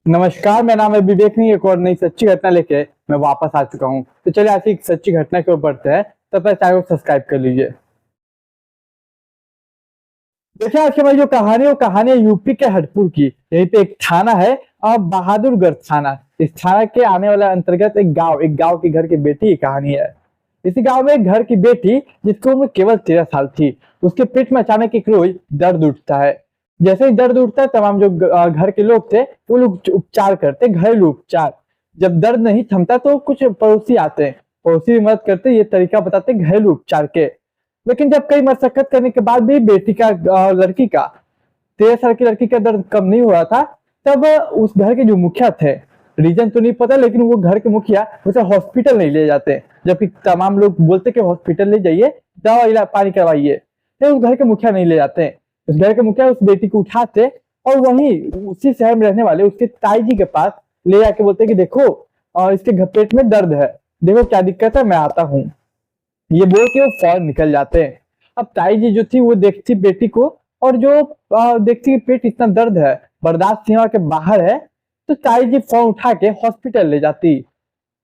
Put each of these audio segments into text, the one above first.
नमस्कार, मेरा नाम है विवेक नहीं, एक और नई सच्ची घटना लेके मैं वापस आ चुका हूँ। तो चलिए आज एक सच्ची घटना के ऊपर बढ़ते हैं। तब तक चैनल को सब्सक्राइब कर लीजिए। देखिए आज की हमारी जो कहानी है वो कहानी है यूपी के हरपुर की। यहीं पे एक थाना है और बहादुरगढ़ थाना। इस थाना के आने वाले अंतर्गत एक गांव की घर की बेटी की कहानी है। इसी गांव में एक घर की बेटी जिसकी उम्र केवल 13 साल थी, उसके पेट में अचानक एक रोज दर्द उठता है। जैसे ही दर्द उठता है तमाम जो घर के लोग थे वो लोग उपचार करते, घरेलू उपचार। जब दर्द नहीं थमता तो कुछ पड़ोसी आते हैं, पड़ोसी भी मदद करते, ये तरीका बताते घरेलू उपचार के। लेकिन जब कई मशक्कत करने के बाद भी बेटी का लड़की का 13 साल की लड़की का दर्द कम नहीं हुआ था, तब उस घर के जो मुखिया थे, रीजन तो नहीं पता, लेकिन वो घर के मुखिया उसे हॉस्पिटल नहीं ले जाते, जबकि तमाम लोग बोलते कि हॉस्पिटल ले जाइए, दवा इलाज पानी करवाइए। लेकिन उस घर के मुखिया नहीं ले जाते। उस घर के मुखिया उस बेटी को उठाते और वहीं उसी शहर में रहने वाले उसके ताई जी के पास ले जाके बोलते कि देखो इसके पेट में दर्द है, देखो क्या दिक्कत है, मैं आता हूँ। ये बोल के वो फौरन निकल जाते हैं। अब ताई जी जो थी वो देखती बेटी को, और जो देखती कि पेट इतना दर्द है, बर्दाश्त सीमा के बाहर है, तो ताई जी फोन उठा के हॉस्पिटल ले जाती।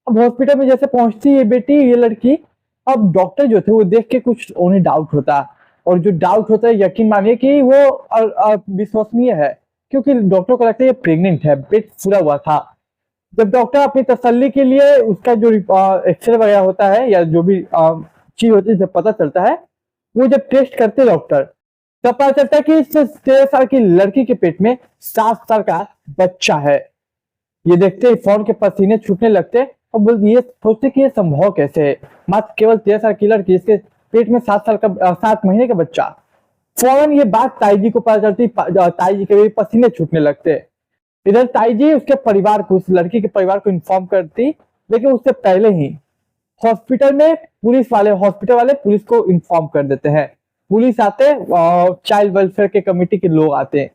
अब हॉस्पिटल में जैसे पहुंचती ये बेटी, ये लड़की, अब डॉक्टर जो थे वो देख के कुछ उन्हें डाउट होता। और जो डाउट होता है यकीन मानिए कि वो विश्वसनीय है, क्योंकि डॉक्टर को लगता है ये प्रेग्नेंट है, पेट फूला हुआ था। जब डॉक्टर अपनी तसल्ली के लिए उसका जो एक्सरे वगैरह होता है या जो भी चीज होती है जब पता चलता है, वो जब टेस्ट करते डॉक्टर, तब पता चलता है कि इस 13 साल की लड़की के पेट में 7 साल का बच्चा है। ये देखते ही फौरन के पसीने छूटने लगते और बोलते ये सोचते कि ये संभव कैसे है, मात्र केवल 13 साल की लड़की, इसके पेट में 7 साल का 7 महीने का बच्चा। फौरन ये बात ताई जी को पता चलती, ताई जी के भी पसीने छूटने लगते। इधर ताई जी उसके परिवार को, उस लड़की के परिवार को इन्फॉर्म करती, लेकिन उससे पहले ही हॉस्पिटल में हॉस्पिटल वाले पुलिस को इन्फॉर्म कर देते हैं। पुलिस आते, चाइल्ड वेलफेयर के कमेटी के लोग आते हैं।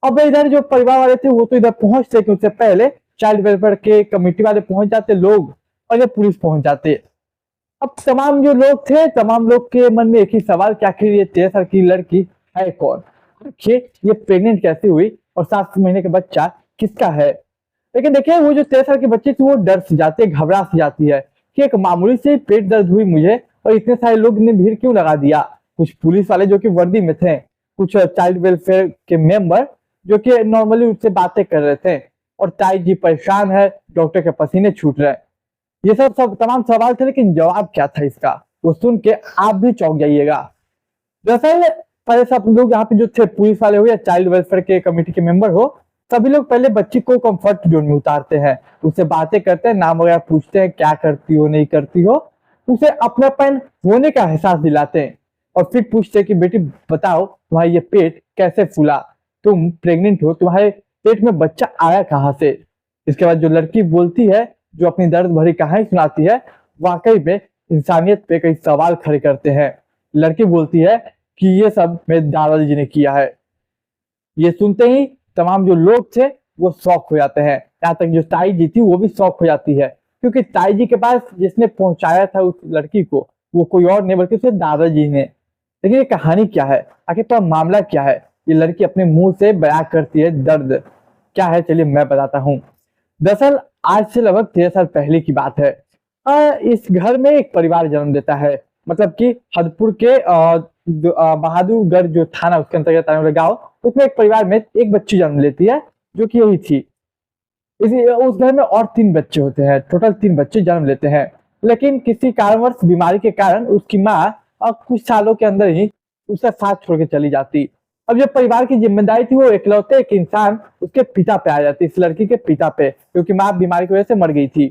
अब इधर जो परिवार वाले थे वो तो इधर पहुंचते, कि उससे पहले चाइल्ड वेलफेयर के कमेटी वाले पहुंच जाते लोग, और ये पुलिस पहुंच जाते। अब तमाम जो लोग थे, तमाम लोग के मन में एक ही सवाल कि आखिर ये 13 साल की लड़की है कौन, आखिर ये प्रेग्नेंट कैसे हुई और 7 महीने का बच्चा किसका है। लेकिन देखिए वो जो 13 साल की बच्ची थी वो डर सी जाती है, घबरा सी जाती है कि एक मामूली से पेट दर्द हुई मुझे और इतने सारे लोग ने भीड़ क्यों लगा दिया। कुछ पुलिस वाले जो कि वर्दी में थे, कुछ चाइल्ड वेलफेयर के मेंबर जो कि नॉर्मली उससे बातें कर रहे थे, और ताई जी परेशान है, डॉक्टर के पसीने छूट रहे हैं। ये सब तमाम सवाल थे, लेकिन जवाब क्या था इसका वो सुन के आप भी चौंक जाइएगा। दरअसल पहले सब लोग यहाँ पे जो थे, पुलिस वाले हो या चाइल्ड वेलफेयर के कमेटी के मेंबर हो, सभी लोग पहले बच्ची को कंफर्ट जोन में उतारते हैं, उससे बातें करते हैं, नाम वगैरह पूछते हैं, क्या करती हो नहीं करती हो, उसे अपनापन होने का एहसास दिलाते हैं। और फिर पूछते हैं कि बेटी बताओ तुम्हारा ये पेट कैसे फूला, तुम प्रेग्नेंट हो, तुम्हारे पेट में बच्चा आया कहाँ से। इसके बाद जो लड़की बोलती है, जो अपनी दर्द भरी कहानी सुनाती है, वाकई में इंसानियत पे कई सवाल खड़े करते हैं। लड़की बोलती है कि ये सब मेरे दादाजी ने किया है। ये सुनते ही तमाम जो लोग थे वो शौक हो जाते हैं, यहाँ तक जो ताई जी थी वो भी शौक हो जाती है, क्योंकि ताई जी के पास जिसने पहुंचाया था उस लड़की को वो कोई और नहीं बल्कि उसके दादाजी ने। लेकिन ये कहानी क्या है, आखिर तो मामला क्या है, ये लड़की अपने मुंह से बयां करती है दर्द क्या है, चलिए मैं बताता हूँ। दरअसल आज से लगभग 13 साल पहले की बात है। इस घर में एक परिवार जन्म देता है, मतलब कि हदपुर के बहादुरगढ़ जो थाना उसके अंतर्गत आने वाला गाँव, उसमें एक परिवार में एक बच्ची जन्म लेती है जो कि यही थी। इसी उस घर में और 3 बच्चे होते हैं, टोटल 3 बच्चे जन्म लेते हैं। लेकिन किसी कारणवश बीमारी के कारण उसकी माँ कुछ सालों के अंदर ही उसका साथ छोड़ के चली जाती। अब जो परिवार की जिम्मेदारी थी वो इकलौते एक इंसान उसके पिता पे आ जाती, इस लड़की के पिता पे, क्योंकि माँ बीमारी की वजह से मर गई थी।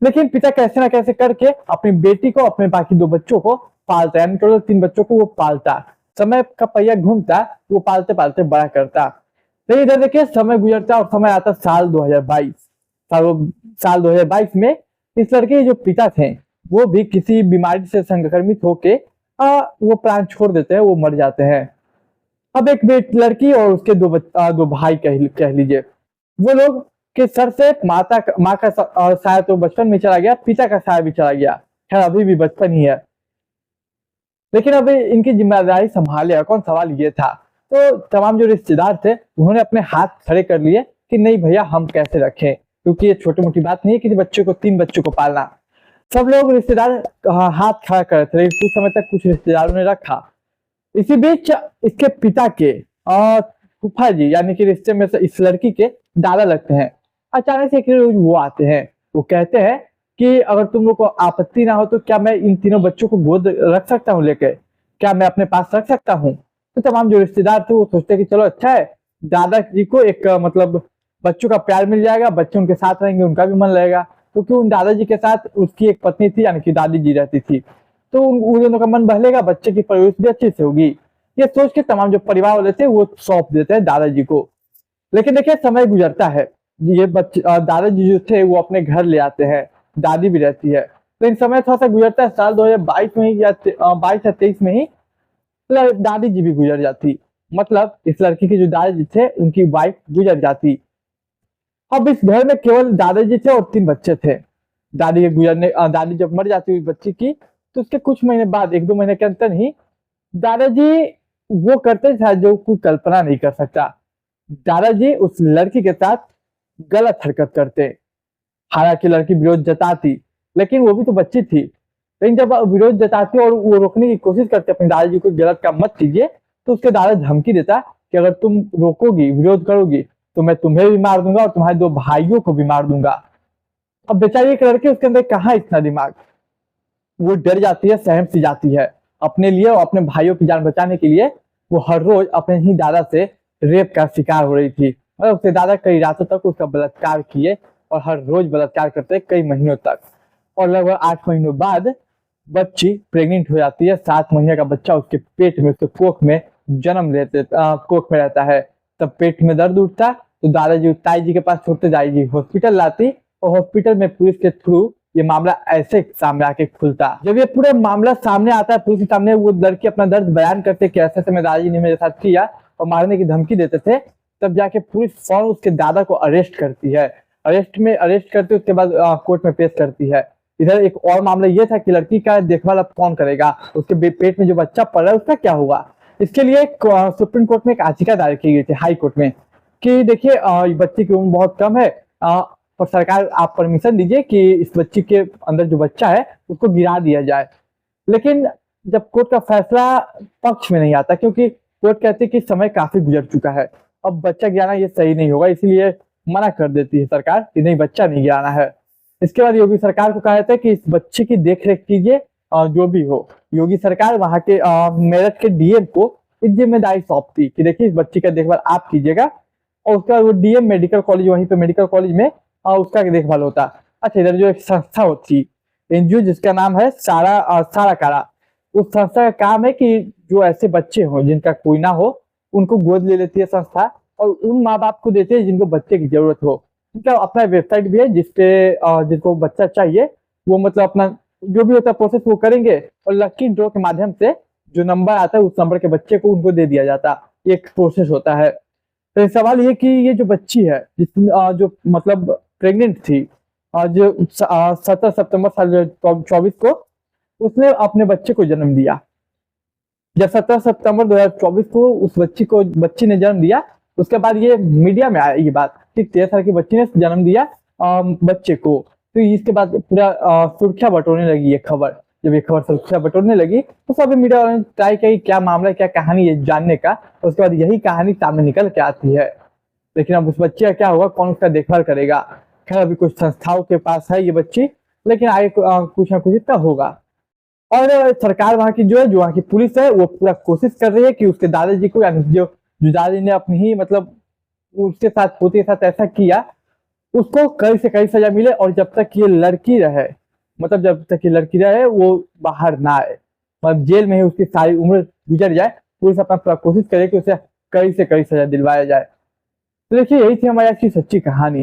लेकिन पिता कैसे ना कैसे करके अपनी बेटी को, अपने बाकी 2 बच्चों को पालता, यानी टोटल 3 बच्चों को वो पालता। समय का पहिया घूमता, वो पालते पालते बड़ा करता। लेकिन इधर देखिए समय गुजरता और समय आता साल 2022। साल 2022 में इस लड़के के जो पिता थे वो भी किसी बीमारी से संक्रमित होके वो प्राण छोड़ देते हैं, वो मर जाते हैं। अब एक लड़की और उसके 2 भाई कह लीजिए, वो लोग के सर से माँ का साया तो बचपन में चला गया, पिता का साया भी चला गया, खैर अभी भी बचपन ही है। लेकिन अभी इनकी जिम्मेदारी संभालेगा कौन, सवाल ये था। तो तमाम जो रिश्तेदार थे उन्होंने अपने हाथ खड़े कर लिए कि नहीं भैया हम कैसे रखें, क्योंकि ये छोटी मोटी बात नहीं है किसी बच्चे को, 3 बच्चों को पालना। सब लोग रिश्तेदार हाथ खड़ा कर रहे थे, लेकिन कुछ समय तक कुछ रिश्तेदारों ने रखा। इसी बीच इसके पिता के फूफा जी यानी कि रिश्ते में से इस लड़की के दादा लगते हैं। अचानक से एक रोज वो आते हैं, वो कहते हैं कि अगर तुम लोग को आपत्ति ना हो तो क्या मैं इन तीनों बच्चों को गोद रख सकता हूँ लेके, क्या मैं अपने पास रख सकता हूँ। तो तमाम जो रिश्तेदार थे वो सोचते हैं कि चलो अच्छा है, दादाजी को एक मतलब बच्चों का प्यार मिल जाएगा, बच्चे उनके साथ रहेंगे, उनका भी मन रहेगा, क्योंकि उन दादाजी के साथ उसकी एक पत्नी थी यानी कि दादी जी रहती थी, तो उन दोनों का मन बहलेगा, बच्चे की परवरिश भी अच्छे से होगी। ये सोच के तमाम जो परिवार वाले थे वो सौंप देते हैं दादाजी को। लेकिन देखिए समय गुजरता है, ये बच्चे दादाजी जो थे वो अपने घर ले आते हैं, दादी भी रहती है, लेकिन समय थोड़ा सा गुजरता है, साल 2022 में ही या 22 या 23 में ही दादी जी भी गुजर जाती, मतलब इस लड़की के जो दादाजी थे उनकी वाइफ गुजर जाती। अब इस घर में केवल दादाजी थे और 3 बच्चे थे। दादी के गुजरने दादी जब मर जाती हुई बच्ची की, तो उसके कुछ महीने बाद 1-2 महीने के अंतर ही दादाजी वो करते थे जो कोई कल्पना नहीं कर सकता। दादाजी उस लड़की के साथ गलत हरकत करते। हालांकि लड़की विरोध जताती, लेकिन वो भी तो बच्ची थी। लेकिन जब विरोध जताती और वो रोकने की कोशिश करते अपने दादाजी को गलत काम मत कीजिए, तो उसके दादा धमकी देता कि अगर तुम रोकोगी, विरोध करोगी तो मैं तुम्हें भी मार दूंगा और तुम्हारे 2 भाइयों को भी मार दूंगा। अब बेचारी एक लड़की, उसके अंदर कहाँ इतना दिमाग, वो डर जाती है, सहम सी जाती है। अपने लिए और अपने भाइयों की जान बचाने के लिए वो हर रोज अपने ही दादा से रेप का शिकार हो रही थी, और उसके दादा कई रातों तक उसका बलात्कार किए और हर रोज बलात्कार करते कई महीनों तक। और लगभग 8 महीनों बाद बच्ची प्रेग्नेंट हो जाती है। 7 महीने का बच्चा उसके पेट में, उसके कोख में जन्म लेते कोख में रहता है। तब पेट में दर्द उठता तो दादाजी ताई जी के पास छोड़ते, दाई जी हॉस्पिटल लाती और हॉस्पिटल में पुलिस के थ्रू ये मामला ऐसे सामने आके खुलता। जब ये पूरा मामला सामने आता है पुलिस के सामने, वो लड़की अपना दर्द बयान करते कि ऐसे ऐसे मेरे दादाजी ने मेरे साथ किया और मारने की धमकी देते थे, तब जाके पुलिस फौरन उसके दादा को अरेस्ट करती है। अरेस्ट करते उसके बाद कोर्ट में पेश करती है। इधर एक और मामला ये था कि लड़की का देखभाल अब कौन करेगा, उसके पेट में जो बच्चा पड़ रहा है उसका क्या होगा। इसके लिए सुप्रीम कोर्ट में एक याचिका दायर की गई थी, हाई कोर्ट में, कि देखिए बच्चे की उम्र बहुत कम है, पर सरकार आप परमिशन दीजिए कि इस बच्ची के अंदर जो बच्चा है उसको गिरा दिया जाए। लेकिन जब कोर्ट का फैसला पक्ष में नहीं आता, क्योंकि कोर्ट कहती है कि समय काफी गुजर चुका है, अब बच्चा गिराना ये सही नहीं होगा, इसलिए मना कर देती है सरकार कि नहीं बच्चा नहीं गिराना है। इसके बाद योगी सरकार को कहा जाता है कि इस बच्चे की देखरेख कीजिए, जो भी हो। योगी सरकार वहां के मेरठ के डीएम को इस जिम्मेदारी सौंपती कि देखिए इस बच्ची का देखभाल आप कीजिएगा, और उसका वो डीएम मेडिकल कॉलेज, वहीं पे मेडिकल कॉलेज में उसका देखभाल होता। अच्छा, इधर जो एक संस्था होती, एनजीओ जिसका नाम है सारा कारा, उस संस्था का काम है कि जो ऐसे बच्चे हो जिनका कोई ना हो उनको गोद ले लेती है संस्था, और उन माँ बाप को देते हैं जिनको बच्चे की जरूरत हो। उनका अपना वेबसाइट भी है जिसपे जिसको बच्चा चाहिए वो मतलब अपना जो भी होता है प्रोसेस वो करेंगे, और लकी ड्रॉ के माध्यम से जो नंबर आता है उस नंबर के बच्चे को उनको दे दिया जाता। एक प्रोसेस होता है। तो सवाल ये कि ये जो बच्ची है जो मतलब प्रेग्नेंट थी, जो 17 सितंबर साल 2024 को उसने अपने बच्चे को जन्म दिया। जब 17 सितंबर 2024 को बच्ची ने जन्म दिया, उसके बाद ये मीडिया में आया ये बात कि 13 साल की बच्ची ने जन्म दिया बच्चे को। तो इसके बाद पूरा सुर्खियां बटोरने लगी ये खबर। जब ये खबर सुर्खियां बटोरने लगी तो सभी मीडिया वालों ने ट्राई किया क्या मामला, क्या कहानी है जानने का। उसके बाद यही कहानी सामने निकल के आती है। लेकिन अब उस बच्चे का क्या होगा, कौन उसका देखभाल करेगा। खैर अभी कुछ संस्थाओं के पास है ये बच्ची, लेकिन आगे कुछ ना कुछ इसका होगा। और सरकार वहां की जो वहां की पुलिस है वो पूरा कोशिश कर रही है कि उसके दादाजी को, यानी जो दादाजी ने अपनी ही मतलब उसके साथ पोती के साथ ऐसा किया, उसको कई से कई सजा मिले, और जब तक ये लड़की रहे, मतलब जब तक ये लड़की रहे वो बाहर ना आए, मतलब जेल में ही उसकी सारी उम्र गुजर जाए। पुलिस अपना पूरा कोशिश करे कि उसे कई से कई सजा दिलवाया जाए। तो देखिए यही थी हमारी आज की सच्ची कहानी।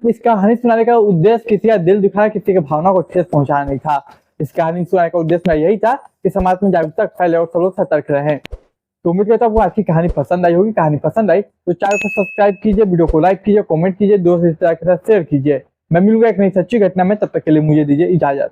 इस कहानी सुनाने का उद्देश्य किसी का दिल दिखाना, किसी की भावना को ठेस पहुंचाना नहीं था। इस कहानी सुनाने का उद्देश्य मेरा यही था कि समाज में जागरूकता फैले और सब लोग सतर्क रहें। तो उम्मीद करता हूँ आपको आज की कहानी पसंद आई होगी। कहानी पसंद आई तो चैनल को सब्सक्राइब कीजिए, वीडियो को लाइक कीजिए, कमेंट कीजिए, दोस्त रिश्तेदार के साथ शेयर कीजिए। मैं मिलूंगा एक नई सच्ची घटना में, तब तक के लिए मुझे दीजिए इजाजत।